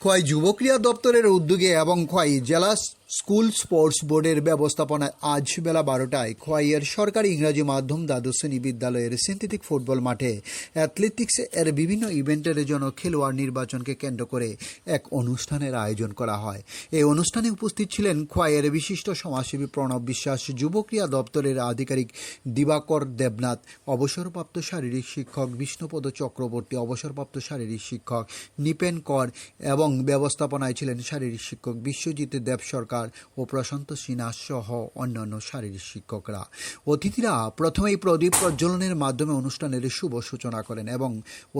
খোয়াই যুব ক্রীড়া দপ্তরের উদ্যোগে এবং খোয়াই জেলা স্কুল স্পোর্টস বোর্ডের ব্যবস্থাপনায় আজ বেলা 12টায় খোয়াইয়ের সরকারি ইংরাজি মাধ্যম দ্বাদশ শ্রেণী বিদ্যালয়ের সিনথেটিক ফুটবল মাঠে অ্যাথলেটিক্স এর বিভিন্ন ইভেন্টের জন্য খেলোয়াড় নির্বাচনকে কেন্দ্র করে এক অনুষ্ঠানের আয়োজন করা হয়। এই অনুষ্ঠানে উপস্থিত ছিলেন খোয়াইয়ের বিশিষ্ট সমাজসেবী প্রণব বিশ্বাস, যুব ক্রীড়া দপ্তরের আধিকারিক দিবাকর দেবনাথ, অবসরপ্রাপ্ত শারীরিক শিক্ষক বিষ্ণুপদ চক্রবর্তী, অবসরপ্রাপ্ত শারীরিক শিক্ষক নিপেন কর এবং ব্যবস্থাপনায় ছিলেন শারীরিক শিক্ষক বিশ্বজিৎ দেব সরকার ও প্রশান্ত সিনহা সহ অন্যান্য শারীরিক শিক্ষকরা। অতিথিরা প্রথমেই প্রদীপ প্রজ্বলনের মাধ্যমে অনুষ্ঠানের শুভ সূচনা করেন এবং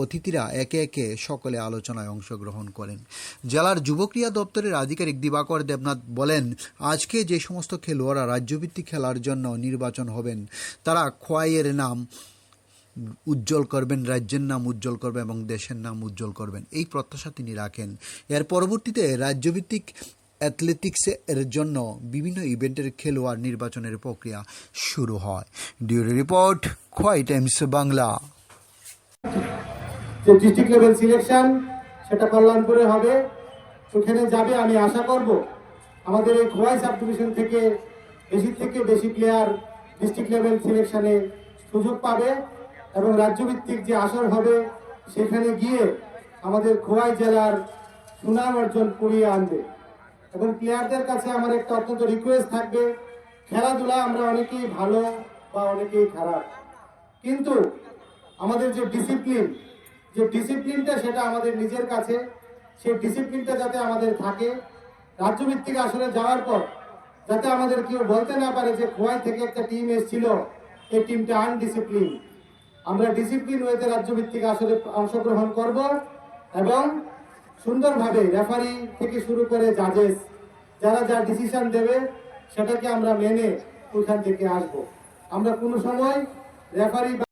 অতিথিরা একে একে সকলে আলোচনায় অংশগ্রহণ করেন। জেলার যুব ক্রীড়া দপ্তরের আধিকারিক দিবাকর দেবনাথ বলেন, আজকে যে সমস্ত খেলোয়াড়রা রাজ্যভিত্তিক খেলার জন্য নির্বাচন হবেন তারা খোয়াইয়ের নাম উজ্জ্বল করবেন, রাজ্যের নাম উজ্জ্বল করবেন এবং দেশের নাম উজ্জ্বল করবেন, এই প্রত্যাশা তিনি রাখেন। এর পরবর্তীতে রাজ্যভিত্তিক অ্যাথলেটিক্স এর জন্য বিভিন্ন ইভেন্টের খেলোয়াড় নির্বাচনের প্রক্রিয়া শুরু হয়। ডিউরি রিপোর্ট, খোয়াই টাইমস বাংলা। যে ডিস্ট্রিক্ট লেভেল সিলেকশন সেটা কল্যাণপুরে হবে, সেখানে যাবে। আমি আশা করব আমাদের এই খোয়াই সাব ডিভিশন থেকে বেশি প্লেয়ার ডিস্ট্রিক্ট লেভেল সিলেকশনে সুযোগ পাবে এবং রাজ্যভিত্তিক যে আসর হবে সেখানে গিয়ে আমাদের খোয়াই জেলার সুনাম অর্জন করিয়ে আনবে। এবং প্লেয়ারদের কাছে আমার একটা অত্যন্ত রিকোয়েস্ট থাকবে, খেলাধুলা আমরা অনেকেই ভালো বা অনেকেই খারাপ, কিন্তু আমাদের যে ডিসিপ্লিনটা সেটা আমাদের নিজের কাছে, সেই ডিসিপ্লিনটা যাতে আমাদের থাকে। রাজ্যভিত্তিক আসরে যাওয়ার পর যাতে আমাদের কেউ বলতে না পারে যে খোয়াই থেকে একটা টিম এসেছিল, এই টিমটা আনডিসিপ্লিন। আমরা ডিসিপ্লিন ওয়েতে রাজ্যভিত্তিক আসরে অংশগ্রহণ করব এবং সুন্দরভাবে রেফারি থেকে শুরু করে জাজেস যারা যা ডিসিশন দেবে সেটাকে আমরা মেনে ওইখান থেকে আসব। আমরা কোনো সময় রেফারি